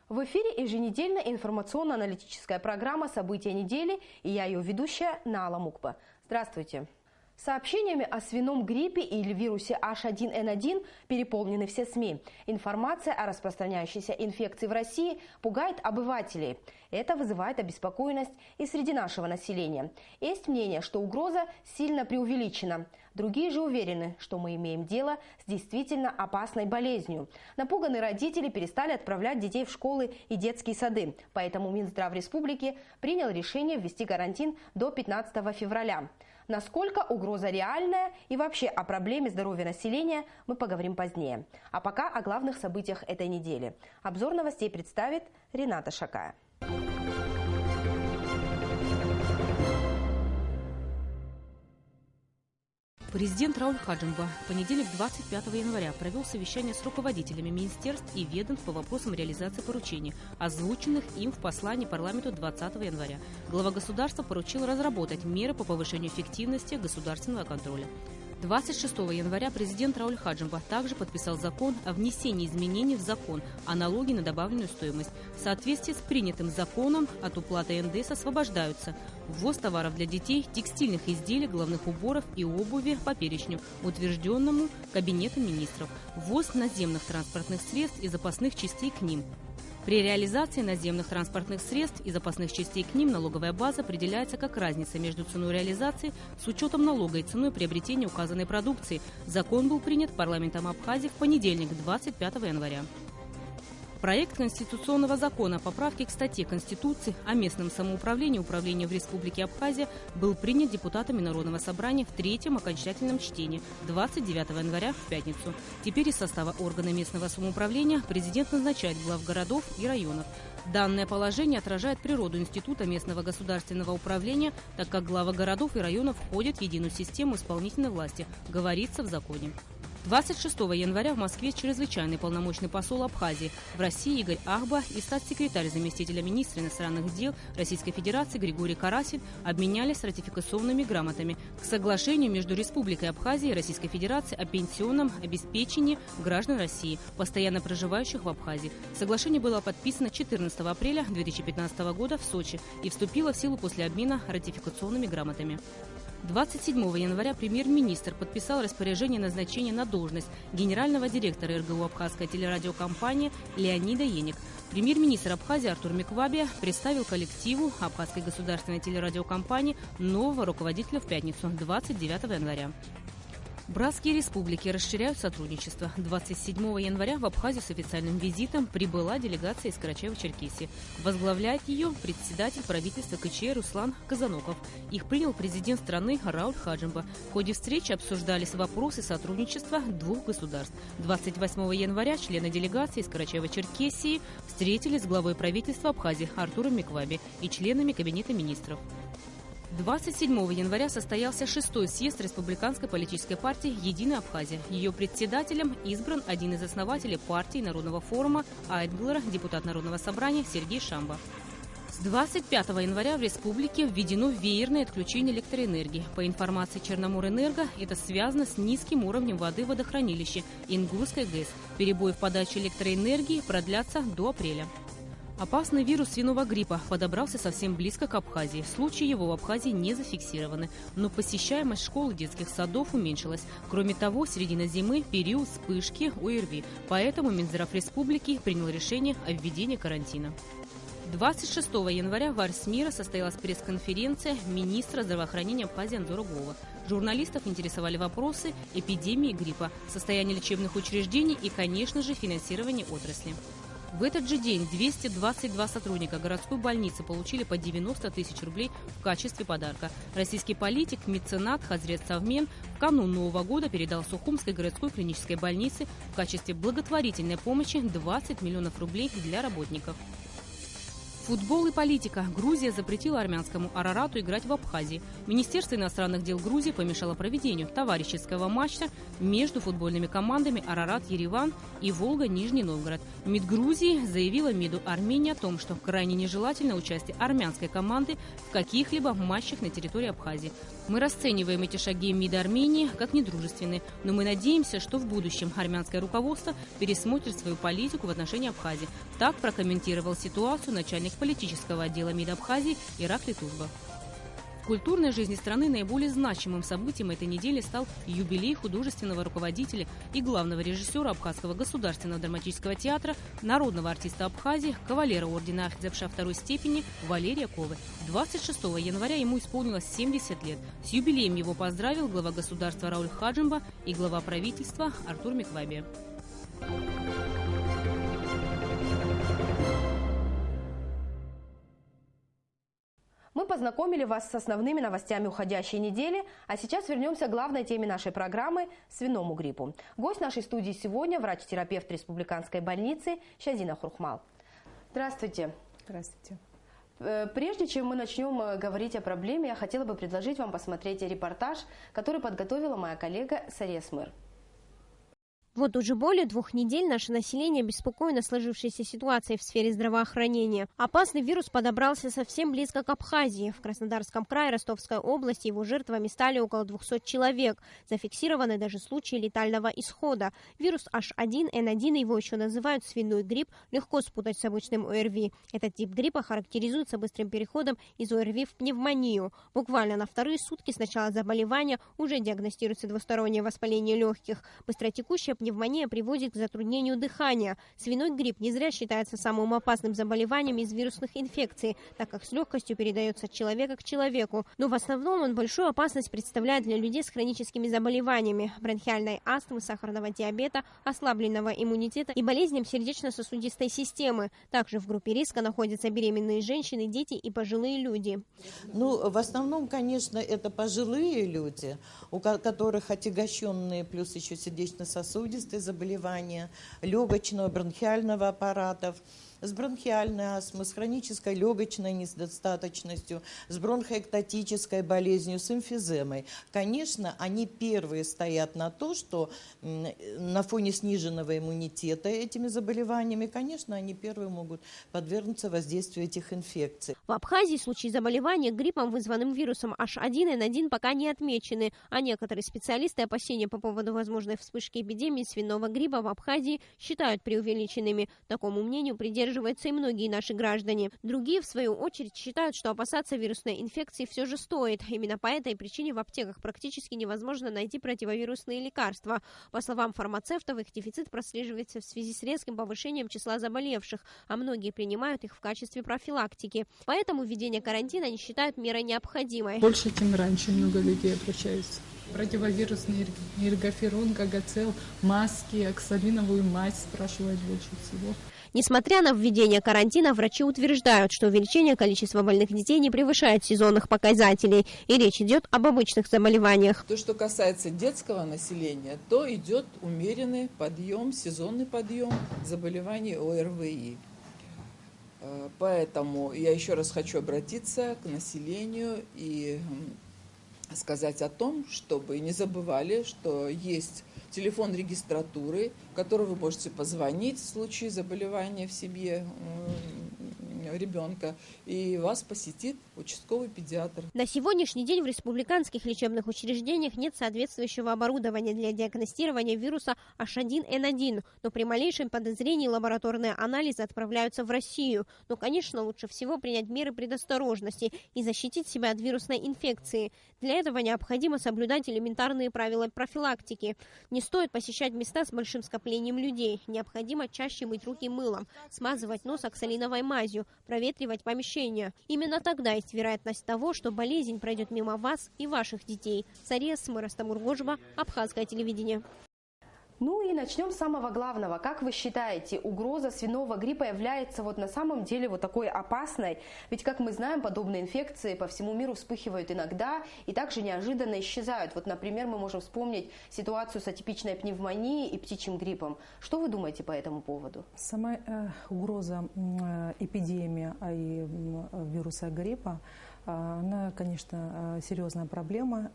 В эфире еженедельная информационно-аналитическая программа «События недели» и я ее ведущая Нала Мукба. Здравствуйте. Сообщениями о свином гриппе или вирусе H1N1 переполнены все СМИ. Информация о распространяющейся инфекции в России пугает обывателей. Это вызывает обеспокоенность и среди нашего населения. Есть мнение, что угроза сильно преувеличена. Другие же уверены, что мы имеем дело с действительно опасной болезнью. Напуганные родители перестали отправлять детей в школы и детские сады. Поэтому Минздрав Республики принял решение ввести карантин до 15 февраля. Насколько угроза реальная и вообще о проблеме здоровья населения мы поговорим позднее. А пока о главных событиях этой недели. Обзор новостей представит Рената Шакая. Президент Рауль Хаджимба в понедельник 25 января провел совещание с руководителями министерств и ведомств по вопросам реализации поручений, озвученных им в послании парламенту 20 января. Глава государства поручил разработать меры по повышению эффективности государственного контроля. 26 января президент Рауль Хаджимба также подписал закон о внесении изменений в закон о налоге на добавленную стоимость. В соответствии с принятым законом от уплаты НДС освобождаются ввоз товаров для детей, текстильных изделий, головных уборов и обуви по перечню, утвержденному Кабинетом министров, ввоз наземных транспортных средств и запасных частей к ним. При реализации наземных транспортных средств и запасных частей к ним налоговая база определяется как разница между ценой реализации с учетом налога и ценой приобретения указанной продукции. Закон был принят парламентом Абхазии в понедельник, 25 января. Проект конституционного закона поправки к статье Конституции о местном самоуправлении и управлении в Республике Абхазия был принят депутатами Народного собрания в третьем окончательном чтении 29 января в пятницу. Теперь из состава органа местного самоуправления президент назначает глав городов и районов. Данное положение отражает природу института местного государственного управления, так как главы городов и районов входят в единую систему исполнительной власти, говорится в законе. 26 января в Москве чрезвычайный полномочный посол Абхазии в России Игорь Ахба и статс-секретарь заместителя министра иностранных дел Российской Федерации Григорий Карасин обменялись ратификационными грамотами к соглашению между Республикой Абхазия и Российской Федерацией о пенсионном обеспечении граждан России, постоянно проживающих в Абхазии. Соглашение было подписано 14 апреля 2015 года в Сочи и вступило в силу после обмена ратификационными грамотами. 27 января премьер-министр подписал распоряжение назначения на должность генерального директора РГУ «Абхазская телерадиокомпания» Леонида Еник. Премьер-министр Абхазии Артур Миквабе представил коллективу Абхазской государственной телерадиокомпании нового руководителя в пятницу, 29 января. Братские республики расширяют сотрудничество. 27 января в Абхазию с официальным визитом прибыла делегация из Карачаево-Черкесии. Возглавляет ее председатель правительства КЧР Руслан Казаноков. Их принял президент страны Рауль Хаджимба. В ходе встречи обсуждались вопросы сотрудничества двух государств. 28 января члены делегации из Карачаево-Черкесии встретились с главой правительства Абхазии Артуром Миквабе и членами Кабинета министров. 27 января состоялся 6-й съезд республиканской политической партии «Единая Абхазия». Ее председателем избран один из основателей партии Народного форума Айтглера, депутат Народного собрания Сергей Шамба. С 25 января в республике введено веерное отключение электроэнергии. По информации Черноморэнерго, это связано с низким уровнем воды в водохранилище Ингурской ГЭС. Перебои в подаче электроэнергии продлятся до апреля. Опасный вирус свиного гриппа подобрался совсем близко к Абхазии. Случаи его в Абхазии не зафиксированы, но посещаемость школ и детских садов уменьшилась. Кроме того, середина зимы – период вспышки ОРВИ, поэтому Минздрав Республики принял решение о введении карантина. 26 января в Арсмира состоялась пресс-конференция министра здравоохранения Абхазии Анзора Гулова. Журналистов интересовали вопросы эпидемии гриппа, состояния лечебных учреждений и, конечно же, финансирования отрасли. В этот же день 222 сотрудника городской больницы получили по 90 тысяч рублей в качестве подарка. Российский политик, меценат Хазрет Савмен в канун Нового года передал Сухумской городской клинической больнице в качестве благотворительной помощи 20 миллионов рублей для работников. Футбол и политика. Грузия запретила армянскому Арарату играть в Абхазии. Министерство иностранных дел Грузии помешало проведению товарищеского матча между футбольными командами Арарат-Ереван и Волга-Нижний Новгород. МИД Грузии заявила МИДу Армении о том, что крайне нежелательно участие армянской команды в каких-либо матчах на территории Абхазии. Мы расцениваем эти шаги МИДа Армении как недружественные, но мы надеемся, что в будущем армянское руководство пересмотрит свою политику в отношении Абхазии. Так прокомментировал ситуацию начальник политического отдела МИДа Абхазии Иракли Тузба. В культурной жизни страны наиболее значимым событием этой недели стал юбилей художественного руководителя и главного режиссера Абхазского государственного драматического театра, народного артиста Абхазии, кавалера ордена Ахтзябша II степени Валерия Ковы. 26 января ему исполнилось 70 лет. С юбилеем его поздравил глава государства Рауль Хаджимба и глава правительства Артур Микваби. Мы познакомили вас с основными новостями уходящей недели, а сейчас вернемся к главной теме нашей программы – свиному гриппу. Гость нашей студии сегодня – врач-терапевт республиканской больницы Шазина Хурхмал. Здравствуйте. Здравствуйте. Прежде чем мы начнем говорить о проблеме, я хотела бы предложить вам посмотреть репортаж, который подготовила моя коллега Сария Смыр. Вот уже более 2 недель наше население обеспокоено сложившейся ситуацией в сфере здравоохранения. Опасный вирус подобрался совсем близко к Абхазии. В Краснодарском крае Ростовской области его жертвами стали около 200 человек. Зафиксированы даже случаи летального исхода. Вирус H1N1, его еще называют свиной грипп, легко спутать с обычным ОРВИ. Этот тип гриппа характеризуется быстрым переходом из ОРВИ в пневмонию. Буквально на вторые сутки с начала заболевания уже диагностируется двустороннее воспаление легких. Быстротекущая пневмония приводит к затруднению дыхания. Свиной грипп не зря считается самым опасным заболеванием из вирусных инфекций, так как с легкостью передается от человека к человеку. Но в основном он большую опасность представляет для людей с хроническими заболеваниями, бронхиальной астмы, сахарного диабета, ослабленного иммунитета и болезням сердечно-сосудистой системы. Также в группе риска находятся беременные женщины, дети и пожилые люди. В основном, конечно, это пожилые люди, у которых отягощенные плюс еще сердечно-сосудистые заболевания, легочного, бронхиального аппаратов, с бронхиальной астмой, с хронической легочной недостаточностью, с бронхоэктатической болезнью, с эмфиземой. Конечно, они первые стоят на то, что на фоне сниженного иммунитета этими заболеваниями, конечно, они первые могут подвергнуться воздействию этих инфекций. В Абхазии случаи заболевания гриппом, вызванным вирусом H1N1, пока не отмечены, а некоторые специалисты опасения по поводу возможной вспышки эпидемии свиного гриппа в Абхазии считают преувеличенными. Такому мнению придерживаются и многие наши граждане. Другие, в свою очередь, считают, что опасаться вирусной инфекции все же стоит. Именно по этой причине в аптеках практически невозможно найти противовирусные лекарства. По словам фармацевтов, их дефицит прослеживается в связи с резким повышением числа заболевших, а многие принимают их в качестве профилактики. Поэтому введение карантина они считают мерой необходимой. Больше, чем раньше, много людей обращаются. Противовирусный эргоферон, гагацел, маски, оксалиновую мазь спрашивают больше всего. Несмотря на введение карантина, врачи утверждают, что увеличение количества больных детей не превышает сезонных показателей, и речь идет об обычных заболеваниях. То, что касается детского населения, то идет умеренный подъем, сезонный подъем заболеваний ОРВИ. Поэтому я еще раз хочу обратиться к населению и сказать о том, чтобы не забывали, что есть телефон регистратуры, в который вы можете позвонить в случае заболевания в семье ребенка, и вас посетит участковый педиатр. На сегодняшний день в республиканских лечебных учреждениях нет соответствующего оборудования для диагностирования вируса H1N1, но при малейшем подозрении лабораторные анализы отправляются в Россию. Но, конечно, лучше всего принять меры предосторожности и защитить себя от вирусной инфекции. Для этого необходимо соблюдать элементарные правила профилактики. Не стоит посещать места с большим скоплением людей. Необходимо чаще мыть руки мылом, смазывать нос оксалиновой мазью, проветривать помещения. Именно тогда есть вероятность того, что болезнь пройдет мимо вас и ваших детей. Сария Смыр, Астамур Гожба, Абхазское телевидение. Ну и начнем с самого главного. Как вы считаете, угроза свиного гриппа является на самом деле такой опасной? Ведь, как мы знаем, подобные инфекции по всему миру вспыхивают иногда и также неожиданно исчезают. Например, мы можем вспомнить ситуацию с атипичной пневмонией и птичьим гриппом. Что вы думаете по этому поводу? Сама угроза эпидемии и вируса гриппа, она, конечно, серьезная проблема,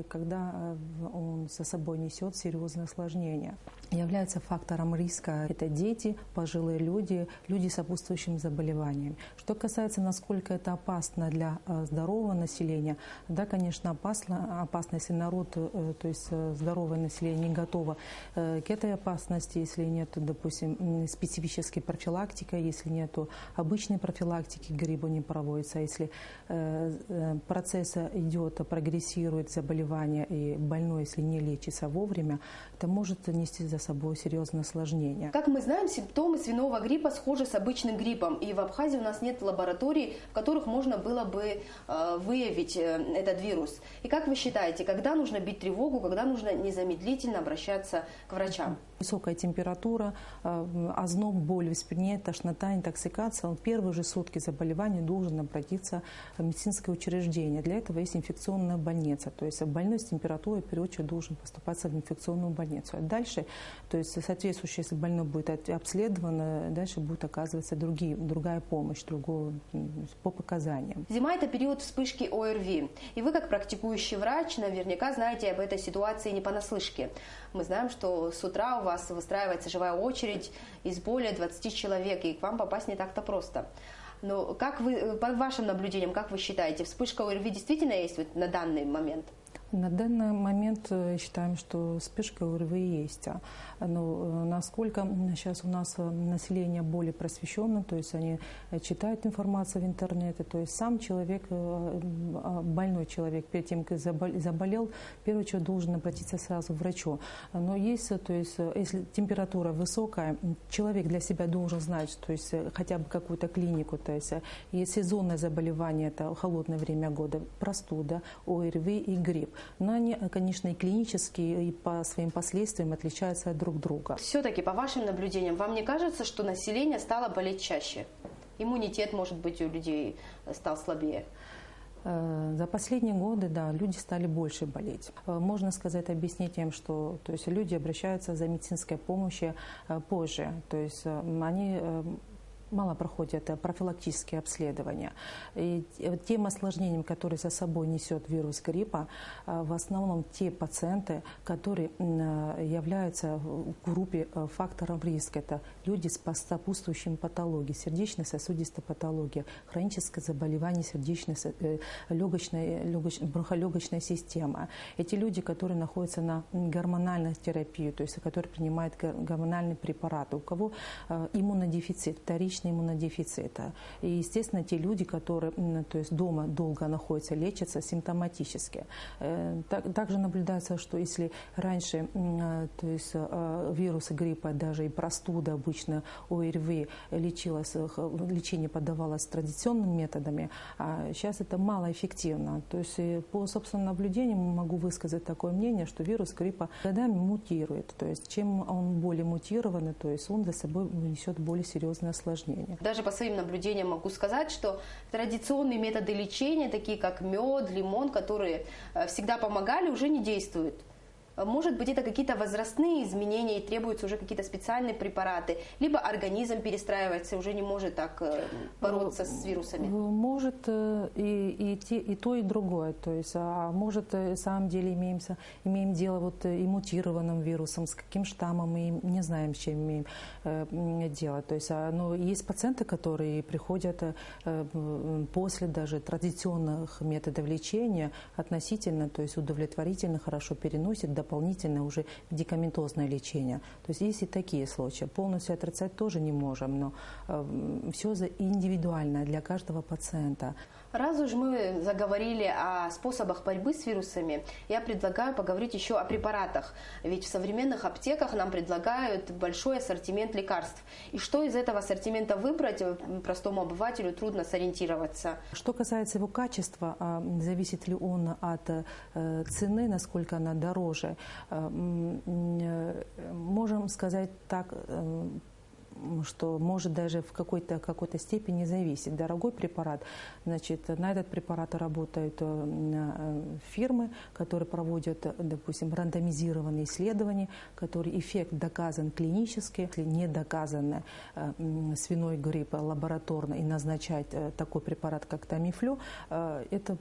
когда он за собой несет серьезные осложнения. Является фактором риска это дети, пожилые люди, люди с сопутствующими заболеваниями. Что касается, насколько это опасно для здорового населения, да, конечно, опасно, если народ, то есть здоровое население не готово к этой опасности, если нет, допустим, специфической профилактики, если нет обычной профилактики, гриппа не проводится, если процесс идет, прогрессирует заболевание, и больной, если не лечится вовремя, это может нести за собой серьезные осложнения. Как мы знаем, симптомы свиного гриппа схожи с обычным гриппом, и в Абхазии у нас нет лабораторий, в которых можно было бы выявить этот вирус. И как вы считаете, когда нужно бить тревогу, когда нужно незамедлительно обращаться к врачам? Высокая температура, озноб, боль в спине, тошнота, интоксикация. Он первые же сутки заболевания должен обратиться в медицинское учреждение. Для этого есть инфекционная больница. То есть больной с температурой в первую очередь должен поступаться в инфекционную больницу. А дальше, то есть соответствующий, если больной будет обследован, дальше будет оказываться другая помощь, по показаниям. Зима – это период вспышки ОРВИ. И вы, как практикующий врач, наверняка знаете об этой ситуации не понаслышке. Мы знаем, что с утра у вас выстраивается живая очередь из более 20 человек, и к вам попасть не так-то просто. Но как вы, по вашим наблюдениям, как вы считаете, вспышка ОРВИ действительно есть на данный момент? На данный момент считаем, что вспышка ОРВИ есть. Но насколько сейчас у нас население более просвещено, то есть они читают информацию в интернете, то есть сам человек, больной человек, перед тем, как заболел, в первую очередь должен обратиться сразу к врачу. Но есть, то есть, если температура высокая, человек для себя должен знать, то есть хотя бы какую-то клинику, то есть и сезонное заболевание, это холодное время года, простуда, ОРВИ и грипп. Но они, конечно, и клинически, и по своим последствиям отличаются от друг друга. Все-таки, по вашим наблюдениям, вам не кажется, что население стало болеть чаще? Иммунитет, может быть, у людей стал слабее? За последние годы, да, люди стали больше болеть. Можно сказать, объяснить тем, что то есть, люди обращаются за медицинской помощью позже. То есть они мало проходят профилактические обследования. И тем осложнением, которые за собой несет вирус гриппа, в основном те пациенты, которые являются в группе факторов риска. Это люди с сопутствующими патологией, сердечно-сосудистой патологией, хроническое заболевание бронхолегочной системы. Эти люди, которые находятся на гормональной терапии, то есть которые принимают гормональные препараты, у кого иммунодефицит, вторичный иммунодефицита. И, естественно, те люди, которые то есть дома долго находятся, лечатся симптоматически. Также наблюдается, что если раньше то есть, вирус гриппа, даже и простуда, обычно ОРВИ, лечение подавалось традиционными методами, а сейчас это малоэффективно. То есть по собственному наблюдению могу высказать такое мнение, что вирус гриппа годами мутирует. То есть чем он более мутированный, то есть он за собой несет более серьезные осложнения. Даже по своим наблюдениям могу сказать, что традиционные методы лечения, такие как мед, лимон, которые всегда помогали, уже не действуют. Может быть, это какие-то возрастные изменения и требуются уже какие-то специальные препараты, либо организм перестраивается и уже не может так бороться с вирусами. Может и то, и другое. То есть, а может, на самом деле имеем дело и мутированным вирусом, с каким штаммом мы не знаем, с чем имеем дело. То есть, но есть пациенты, которые приходят после даже традиционных методов лечения относительно, то есть удовлетворительно, хорошо переносят, дополнительное уже медикаментозное лечение. То есть есть и такие случаи. Полностью отрицать тоже не можем, но все индивидуально для каждого пациента. Раз уж мы заговорили о способах борьбы с вирусами, я предлагаю поговорить еще о препаратах. Ведь в современных аптеках нам предлагают большой ассортимент лекарств. И что из этого ассортимента выбрать, простому обывателю трудно сориентироваться. Что касается его качества, зависит ли он от цены, насколько она дороже, осмотры. Можем сказать так, что может даже в какой-то степени зависеть. Дорогой препарат, значит, на этот препарат работают фирмы, которые проводят, допустим, рандомизированные исследования, которые эффект доказан клинически. Если не доказан свиной грипп лабораторно и назначать такой препарат, как Тамифлю, это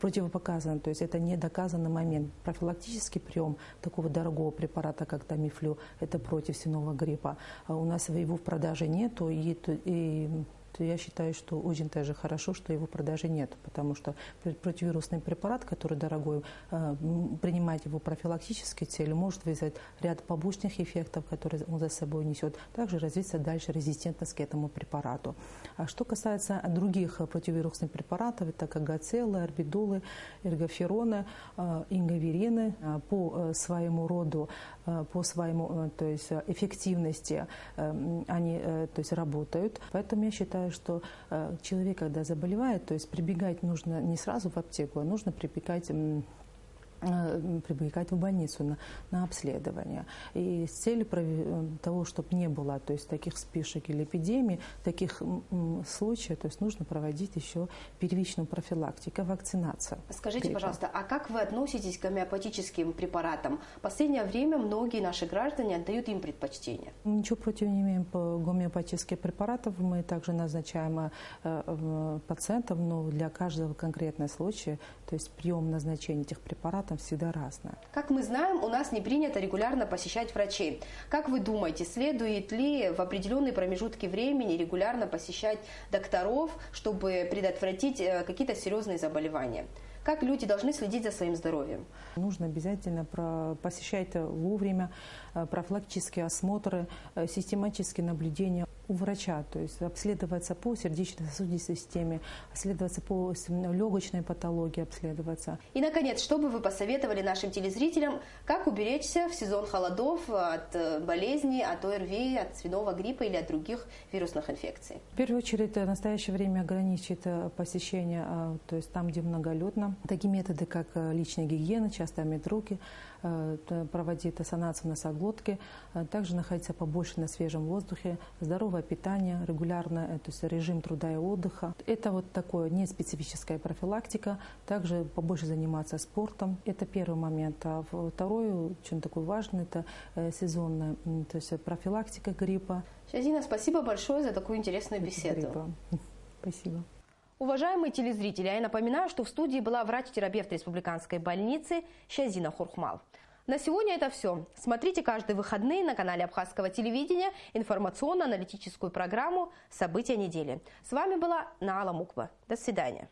противопоказано, то есть это не доказанный момент. Профилактический прием такого дорогого препарата, как Тамифлю, это против свиного гриппа. У нас его в продаже нету, и я считаю, что очень даже хорошо, что его в продаже нет, потому что противовирусный препарат, который дорогой, принимать его профилактической целью может вызвать ряд побочных эффектов, которые он за собой несет, также развиться дальше резистентность к этому препарату. А что касается других противовирусных препаратов, это Кагацеллы, Орбидолы, Эргофероны, Ингаверины, по своему роду, по своему, то есть эффективности они, то есть, работают. Поэтому я считаю, что человек, когда заболевает, то есть прибегать нужно не сразу в аптеку, а нужно прибегать в больницу на обследование. И с целью того, чтобы не было, то есть, таких вспышек или эпидемий, таких случаев, то есть нужно проводить еще первичную профилактику, вакцинацию. Скажите, пожалуйста, а как вы относитесь к гомеопатическим препаратам? В последнее время многие наши граждане отдают им предпочтение. Ничего против не имеем по гомеопатическим препаратам. Мы также назначаем пациентам, но для каждого конкретного случая, то есть прием назначения этих препаратов всегда разное. Как мы знаем, у нас не принято регулярно посещать врачей. Как вы думаете, следует ли в определенные промежутки времени регулярно посещать докторов, чтобы предотвратить какие-то серьезные заболевания? Как люди должны следить за своим здоровьем? Нужно обязательно посещать вовремя профилактические осмотры, систематические наблюдения у врача, то есть обследоваться по сердечно-сосудистой системе, обследоваться по легочной патологии, обследоваться. И, наконец, что бы вы посоветовали нашим телезрителям, как уберечься в сезон холодов от болезней, от ОРВИ, от свиного гриппа или от других вирусных инфекций? В первую очередь, в настоящее время ограничить посещение, то есть там, где многолюдно. Такие методы, как личная гигиена, часто мыть руки, проводить санацию носоглотки, также находиться побольше на свежем воздухе, здоровое питание, регулярно, то есть режим труда и отдыха. Это вот такое неспецифическая профилактика, также побольше заниматься спортом. Это первый момент. А второй, очень такой важный, это сезонная, то есть профилактика гриппа. Шазина, спасибо большое за такую интересную беседу. Спасибо. Уважаемые телезрители, я напоминаю, что в студии была врач-терапевт республиканской больницы Шазина Хурхмал. На сегодня это все. Смотрите каждые выходные на канале Абхазского телевидения информационно-аналитическую программу «События недели». С вами была Наала Мукба. До свидания.